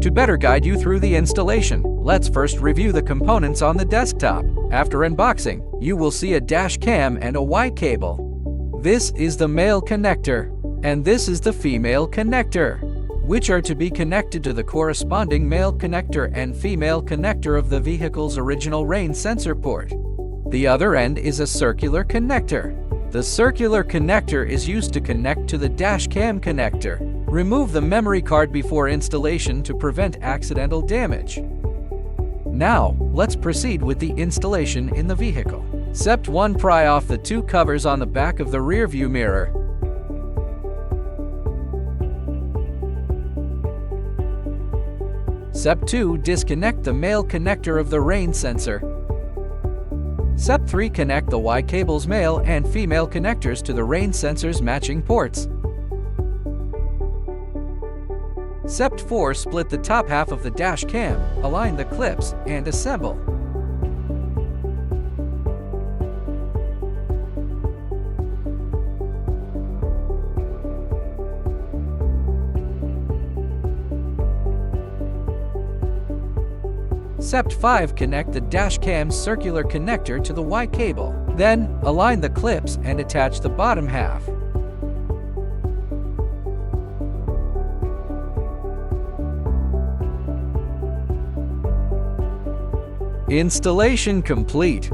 To better guide you through the installation, let's first review the components on the desktop. After unboxing, you will see a dash cam and a Y cable. This is the male connector, and this is the female connector, which are to be connected to the corresponding male connector and female connector of the vehicle's original rain sensor port. The other end is a circular connector. The circular connector is used to connect to the dash cam connector. Remove the memory card before installation to prevent accidental damage. Now, let's proceed with the installation in the vehicle. Step 1. Pry off the two covers on the back of the rear view mirror. Step 2. Disconnect the male connector of the rain sensor. Step 3. Connect the Y cable's male and female connectors to the rain sensor's matching ports. Step 4. Split the top half of the dash cam, align the clips, and assemble. Step 5. Connect the dash cam's circular connector to the Y cable. Then, align the clips and attach the bottom half. Installation complete.